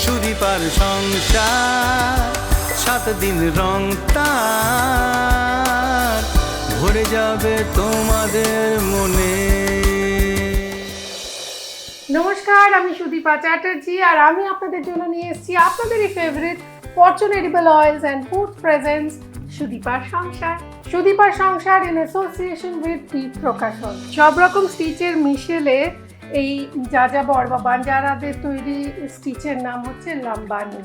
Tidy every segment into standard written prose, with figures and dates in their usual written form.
সুদীপার সংসার 7 দিন রং তার ভরে যাবে তোমাদের মনে। নমস্কার, আমি সুদীপা চ্যাটার্জি আর আমি আপনাদের জন্য নিয়ে এসেছি আপনাদেরই favourite Fortune edible oils and food presents সুদীপার সংসার। সুদীপার সংসার in association with Deep Prakashan. সব রকম স্টিচের মিশেলে এই যাযাবর বা বাঞ্জারাদের তৈরি স্টিচের নাম হচ্ছে লাম্বানি।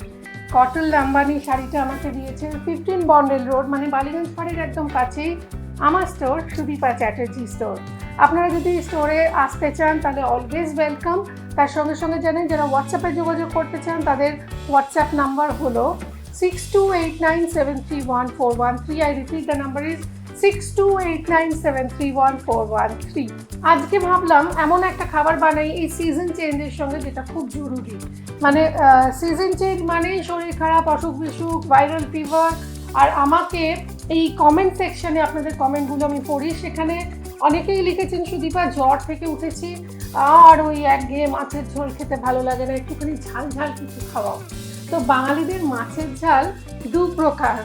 কটন লাম্বানি শাড়িটা আমাকে দিয়েছে 15 বন্ডেল রোড, মানে বালিগঞ্জ বাড়ির একদম কাছেই আমার স্টোর সুদীপা চ্যাটার্জি স্টোর। আপনারা যদি স্টোরে আসতে চান তাহলে অলওয়েজ ওয়েলকাম। তার সঙ্গে সঙ্গে জানেন যারা হোয়াটসঅ্যাপে যোগাযোগ করতে চান তাদের হোয়াটসঅ্যাপ নাম্বার হলো 6289731413। I repeat, the number is 6289731413। আজকে ভাবলাম এমন একটা খাবার বানাই এই সিজন চেঞ্জের সঙ্গে, যেটা খুব জরুরি। মানে সিজন চেঞ্জ মানেই শরীর খারাপ, অসুখ বিসুখ, ভাইরাল ফিভার। আর আমাকে এই কমেন্ট সেকশনে আপনাদের কমেন্টগুলো আমি পড়ি, সেখানে অনেকেই লিখেছেন সুদীপা জ্বর থেকে উঠেছি আর ওই একঘেয়ে মাছের ঝোল খেতে ভালো লাগে না, একটুখানি ঝাল ঝাল কিছু খাওয়াও। তো বাঙালিদের মাছের ঝাল দু প্রকার,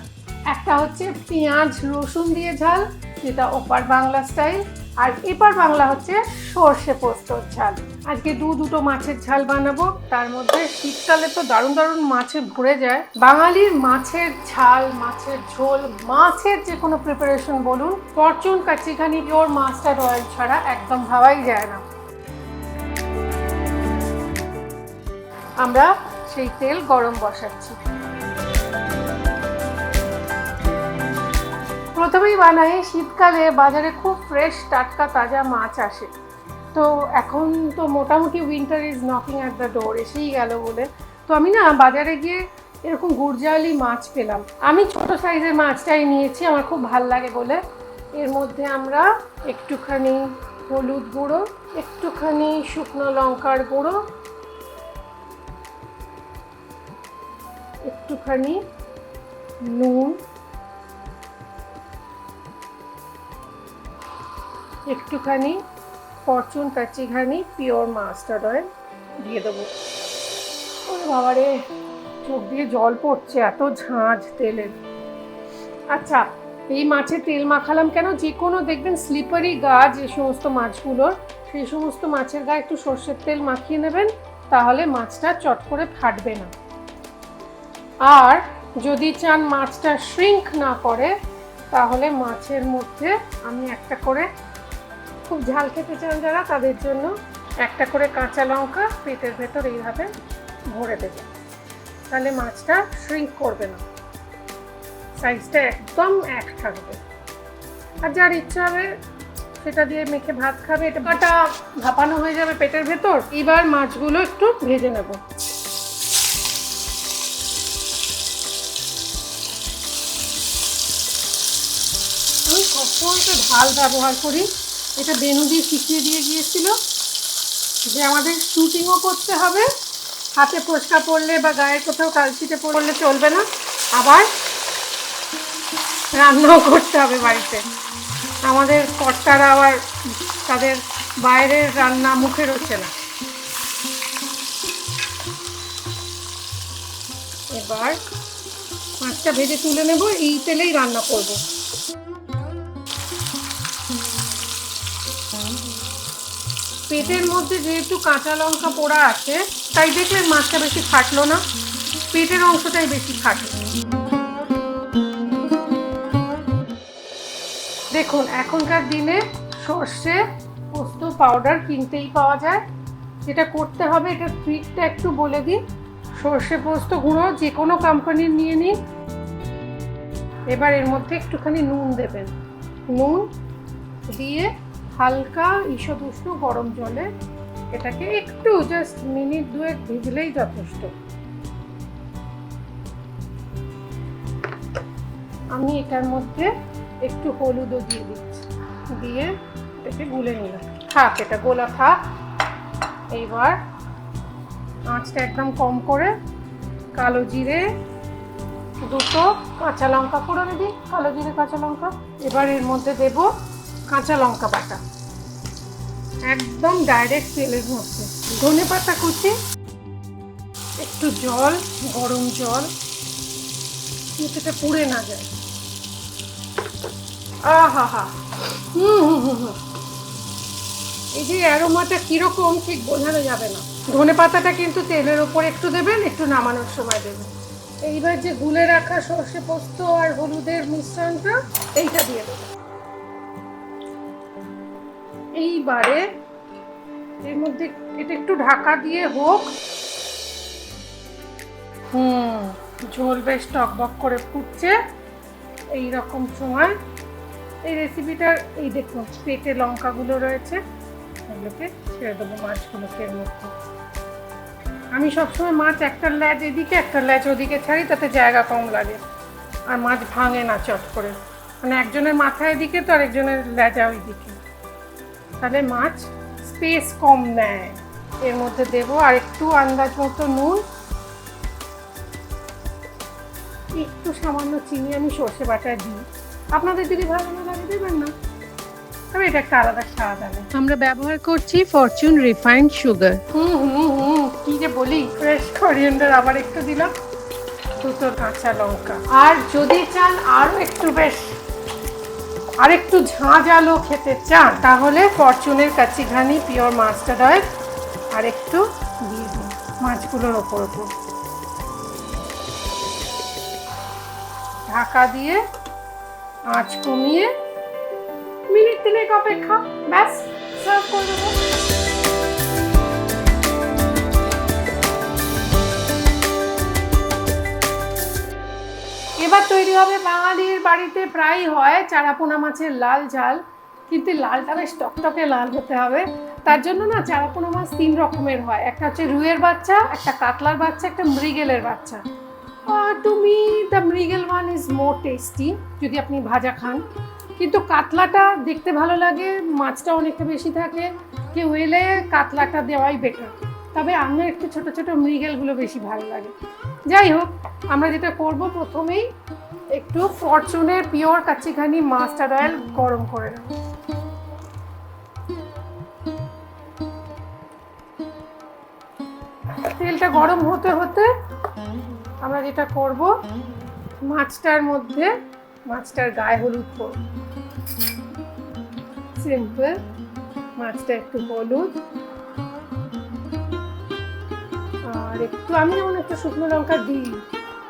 একটা হচ্ছে পেঁয়াজ রসুন দিয়ে ঝাল, যেটা ওপার বাংলা স্টাইল, আর এপার বাংলা হচ্ছে সর্ষে পোস্তর ঝাল। আজকে দুটো মাছের ঝাল বানাবো। তার মধ্যে শীতকালে তো দারুণ দারুণ মাছে ভরে যায়। বাঙালির মাছের ঝাল, মাছের ঝোল, মাছের যে কোনো প্রিপারেশন বলুন, ফরচুন কাচিখানি পিওর মাস্টার্ড অয়েল ছাড়া একদম ভাবাই যায় না। আমরা সেই তেল গরম বসাচ্ছি। প্রথমেই বানাই, শীতকালে বাজারে খুব ফ্রেশ টাটকা তাজা মাছ আসে। তো এখন তো মোটামুটি winter is knocking at the door, এসেই গেল বলে। তো আমি না বাজারে গিয়ে এরকম গুরজালি মাছ পেলাম। আমি ছোট সাইজের মাছটাই নিয়েছি, আমার খুব ভাল লাগে বলে। এর মধ্যে আমরা একটুখানি হলুদ গুঁড়ো, একটুখানি শুকনো লঙ্কার গুঁড়ো, একটুখানি নুন, একটুখানি ফরচুন কাচিঘানি পিওর মাস্টার্ড অয়েল দিয়ে দেবো। ওরে বাবারে, চোখ দিয়ে জল পড়ছে, এত ঝাঁঝ তেলের। আচ্ছা, এই মাছে তেল মাখালাম কেন? যে কোনো দেখবেন স্লিপারি গা যে সমস্ত মাছগুলোর, সেই সমস্ত মাছের গায়ে একটু সর্ষের তেল মাখিয়ে নেবেন, তাহলে মাছটা চট করে ফাটবে না। আর যদি চান মাছটা শ্রিঙ্ক না করে, তাহলে মাছের মধ্যে আমি একটা করে, খুব ঝাল খেতে চান যারা তাদের জন্য একটা করে কাঁচা লঙ্কা পেটের ভেতর এইভাবে ভরে দেবে, তাহলে মাছটা শ্রিঙ্ক করবে না, সাইজটা একদম এক থাকবে। আর যার ইচ্ছা হবে সেটা দিয়ে মেখে ভাত খাবে, এটা কাটা ভাপানো হয়ে যাবে পেটের ভেতর। এবার মাছগুলো একটু ভেজে নেব। আমি সবসময় তো ঢাল ব্যবহার করি, এটা বেনুদি শিখিয়ে দিয়ে গিয়েছিল যে আমাদের শুটিংও করতে হবে, হাতে ফোসকা পড়লে বা গায়ের কোথাও কালচিতে পড়লে চলবে না, আবার রান্নাও করতে হবে বাড়িতে। আমাদের কর্তারা আবার তাদের বাইরের রান্না মুখে রোচে না। এবার মাছটা ভেজে তুলে নেব, এই তেলেই রান্না করব। পেটের মধ্যে যেহেতু কাঁচা লঙ্কা পোড়া আছে, তাই দেখলে মাছটা বেশি ফাটলো না, পেটের অংশটাই বেশি ফাটে। দেখুন, এখনকার দিনে সর্ষে পোস্ত পাউডার কিনতেই পাওয়া যায়। যেটা করতে হবে, এটা ট্রিকটা একটু বলে দিই। সর্ষে পোস্ত গুঁড়ো যে কোনো কোম্পানির নিয়ে নিন। এবার এর মধ্যে একটুখানি নুন দেবেন, নুন দিয়ে হালকা ঈষৎ উষ্ণ গরম জলে এটাকে একটু জাস্ট মিনিট 2 ভিজলেই যথেষ্ট। আমি এটার মধ্যে একটু হলুদও দিয়ে দিচ্ছি, দিয়ে এটাকে গুলে নিলাম। থাক, এটা গোলা থাক। এইবার আঁচটা একদম কম করে কালো জিরে, 2 কাঁচা লঙ্কা ফোড়নে দিই, কালো জিরে কাঁচা লঙ্কা। এবার এর মধ্যে দেব কাঁচা লঙ্কা বাটা, একদম ডাইরেক্ট তেলের মধ্যে। ধনে পাতা কুচি, একটু জল, গরম জল, যাতে পুড়ে না যায়। আহা হা, এই যে অ্যারোমাটা কিরকম ঠিক বোঝানো যাবে না। ধনে পাতাটা কিন্তু তেলের ওপর একটু দেবেন, একটু নামানোর সময় দেবেন। এইবার যে গুলে রাখা সর্ষে পোস্ত আর হলুদের মিশ্রণটা এইটা দিয়ে দেবেন। এইবারে এর মধ্যে এটা একটু ঢাকা দিয়ে হোক। ঝোল বেশ টকবক করে ফুটছে। এই রকম সময় এই রেসিপিটার এই দেখুন পেটে লঙ্কাগুলো রয়েছে, এগুলোকে ছেড়ে দেবো মাছগুলোকে এর মধ্যে। আমি সবসময় মাছ একটা ল্যাজ এদিকে একটা ল্যাজ ওদিকে ছাড়ি, তাতে জায়গা কম লাগে আর মাছ ভাঙে না চট করে। মানে একজনের মাথা এদিকে তো আরেকজনের ল্যাজা ওইদিকে, তাহলে মাছ স্পেস কম নেয়। এর মধ্যে দেবো আর একটু আন্দাজ মতো নুন, একটু সামান্য চিনি। আমি সর্ষে বাটা দিই, আপনাদের যদি ভালো না লাগে দেবেন না, তবে এটা একটা আলাদা স্বাদ আনে। আমরা ব্যবহার করছি ফরচুন রিফাইন্ড সুগার। কি যে বলি, ফ্রেশ করিয়েন্ডার আবার একটু দিলাম, দুটো কাঁচা লঙ্কা। আর যদি চান আরও একটু বেশ আরেকটু ঝাঁঝালো খেতে চান, তাহলে ফরচুনের কাচ্চি ঘানি পিওর মাস্টার্ড অয়েল আর একটু দিয়ে দিন মাছগুলোর ওপর। ঢাকা দিয়ে আঁচ কমিয়ে মিনিট 3 অপেক্ষা, ব্যাস সার্ভ করে দেবো। এবার তৈরি হবে বাঙালির বাড়িতে প্রায় হয় চারাপোনা মাছের লাল ঝাল। কিন্তু লালটা বেশ টকটকে লাল হতে হবে। তার জন্য না চারাপোনা মাছ 3 রকমের হয়, একটা হচ্ছে রুইয়ের বাচ্চা, একটা কাতলার বাচ্চা, একটা মৃগেলের বাচ্চা। টু মি দ্য মৃগেল ওয়ান ইজ মোর টেস্টি যদি আপনি ভাজা খান, কিন্তু কাতলাটা দেখতে ভালো লাগে, মাছটা অনেকটা বেশি থাকে, কেউ এলে কাতলাটা দেওয়াই বেটার। তবে আমার একটু ছোট ছোট মৃগেলগুলো বেশি ভালো লাগে। যাই হোক, আমরা যেটা করব, প্রথমেই একটু ফরচুনের পিওর কাচ্চি ঘানি মাস্টার্ড অয়েল গরম করে নেব। তেলটা গরম হতে হতে আমরা যেটা করব, মাছটার মধ্যে মাছটার গায়ে হলুদ করব। সিম্পল, মাছটা একটু হলুদ আর একটু, আমি যেমন একটু শুকনো লঙ্কা দিই,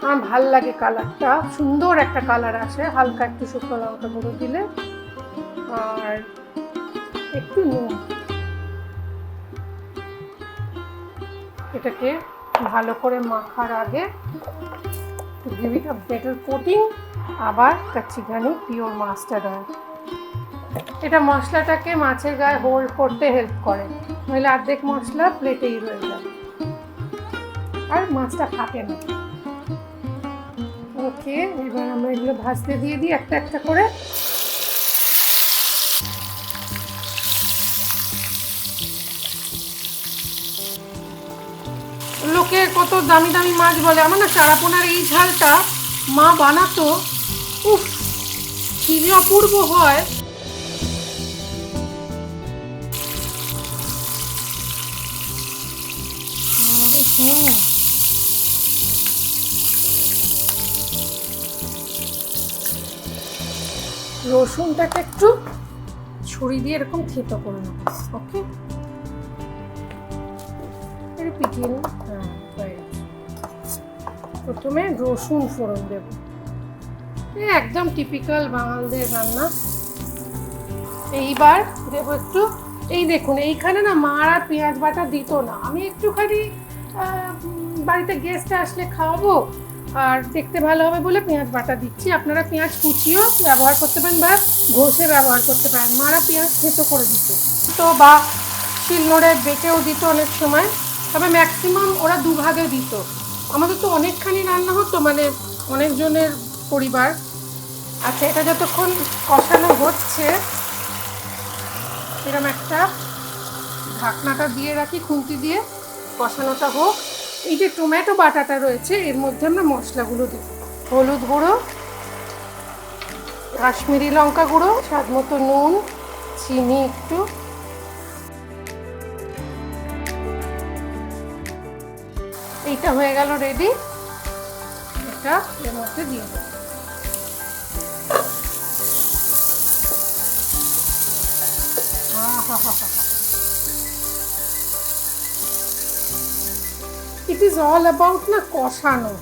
আমার ভাল লাগে কালারটা, সুন্দর একটা কালার আসে, হালকা একটু শুকনো লঙ্কা গুঁড়ো দিলে। আর একটু নুন। এটাকে ভালো করে মাখার আগে give it a better coating, আবার কাচ্চি ঘানি পিওর মাস্টার্ড অয়েল। এটা মশলাটাকে মাছের গায়ে হোল্ড করতে হেল্প করে, নইলে অর্ধেক মশলা প্লেটেই রয়ে যাবে আর মাছটা ফাটে না। ওকে, এবার আমরা এগুলো ভাজতে দিয়ে দিই একটা একটা করে। লোকে কত দামি দামি মাছ বলে, আমার না চারাপোনার এই ঝালটা মা বানাতো, উফ কি যে অপূর্ব হয়। রসুনটাকে একটু ছুরি দিয়ে এরকম থেতো করে নেব। ওকে, পিটিয়ে নিই। প্রথমে রসুন ফোড়ন দেব, একদম টিপিক্যাল বাঙালদের রান্না। এইবার দেবো একটু, এই দেখুন এইখানে না মা আর পেঁয়াজ বাটা দিত না, আমি একটুখানি বাড়িতে গেস্ট আসলে খাওয়াবো আর দেখতে ভালো হবে বলে পেঁয়াজ বাটা দিচ্ছি। আপনারা পেঁয়াজ কুচিও ব্যবহার করতে পারেন বা ঘষে ব্যবহার করতে পারেন। মারা পেঁয়াজ থেতো করে দিত তো, বা শিলনোড়ে বেটেও দিত অনেক সময়, তবে ম্যাক্সিমাম ওরা দুভাগে দিত। আমাদের তো অনেকখানি রান্না হতো, মানে অনেকজনের পরিবার। আচ্ছা, এটা যতক্ষণ কষানো হচ্ছে এরকম একটা ঢাকনাটা দিয়ে রাখি খুন্তি দিয়ে, কষানোটা হোক। এই যে টমেটো বাটাটা রয়েছে এর মধ্যে আমরা মশলাগুলো দিই। হলুদ গুঁড়ো, কাশ্মীরি লঙ্কা গুঁড়ো, স্বাদ মতো নুন, চিনি একটু, এইটা হয়ে গেল রেডি। এটা এর মধ্যে দিয়ে দেবো। It is all about না কষানো।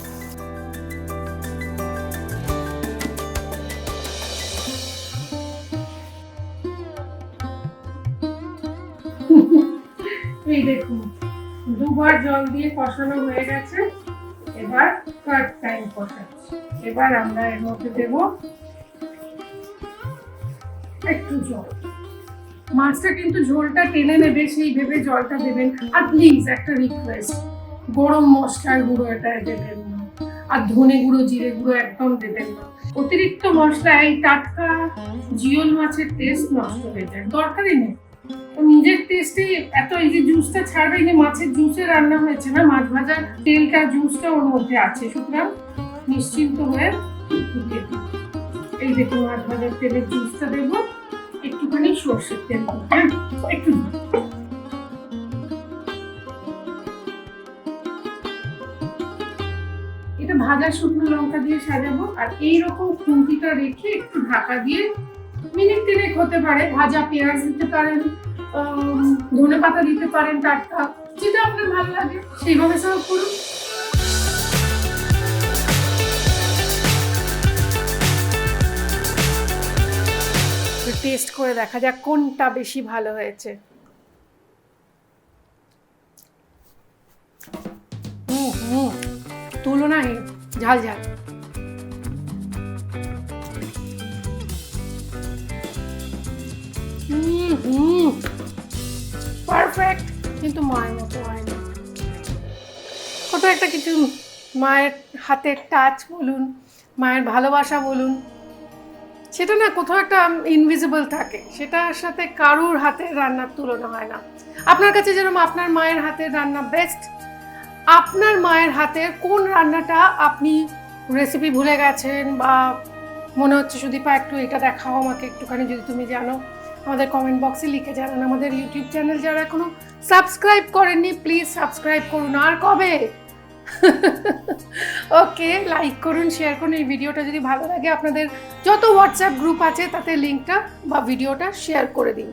এই দেখুন, দুবার জল দিয়ে কষানো হয়ে গেছে, এবার থার্ড টাইম কষাচ্ছি। এবার আমরা এর মধ্যে দেব একটু জল। মাছটা কিন্তু ঝোলটা টেনে নেবে, সেই ভেবে জলটা দেবেন। আর প্লিজ একটা রিকোয়েস্ট, গরম মশলার গুঁড়ো এটা দেবেন না, আর ধনে গুঁড়ো জিরে গুঁড়ো একদম দেবেন না। অতিরিক্ত মশলা এই টাটকা জিওল মাছের টেস্ট নষ্ট হয়ে যায়, দরকারই নেই। নিজের টেস্টে এত, এই যে জুসটা ছাড়বে, এই যে মাছের জুসে রান্না হয়েছে না, মাছ ভাজার তেলটা জুসটা ওর মধ্যে আছে, সুতরাং নিশ্চিন্ত হয়ে দিয়ে দিন। এই দেখুন মাছ ভাজার তেলের জুসটা দেবো, একটুখানি সর্ষের তেল, হ্যাঁ একটু। এটা ভাজা শুকনো লঙ্কা দিয়ে সাজাবো, আর এইরকম খুন্তিটা রেখে একটু ঢাকা দিয়ে মিনিট 3 হতে পারে। ভাজা পেঁয়াজ দিতে পারেন, ধনে পাতা দিতে পারেন টাটকা, যেটা আপনার ভালো লাগে সেইভাবে সার্ভ করুন। টেস্ট করে দেখা যাক কোনটা বেশি ভালো হয়েছে। তুলনাহীন ঝাল ঝাল। পারফেক্ট, কিন্তু মায়ের মতো হয় না। কত একটা কিছু, মায়ের হাতের টাচ বলুন, মায়ের ভালোবাসা বলুন, সেটা না কোথাও একটা ইনভিজিবল থাকে, সেটার সাথে কারুর হাতের রান্নার তুলনা হয় না। আপনার কাছে যেরকম আপনার মায়ের হাতের রান্না বেস্ট, আপনার মায়ের হাতের কোন রান্নাটা আপনি রেসিপি ভুলে গেছেন বা মনে হচ্ছে সুদীপা একটু এটা দেখাও আমাকে একটুখানি, যদি তুমি জানো আমাদের কমেন্ট বক্সে লিখে জানান। আমাদের ইউটিউব চ্যানেল যারা এখনো সাবস্ক্রাইব করেননি প্লিজ সাবস্ক্রাইব করুন। আর কবে? ওকে, লাইক করুন, শেয়ার করুন। এই ভিডিওটা যদি ভালো লাগে আপনাদের যত হোয়াটসঅ্যাপ গ্রুপ আছে তাতে লিঙ্কটা বা ভিডিওটা শেয়ার করে দিন।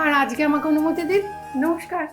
আর আজকে আমাকে অনুমতি দিন। নমস্কার।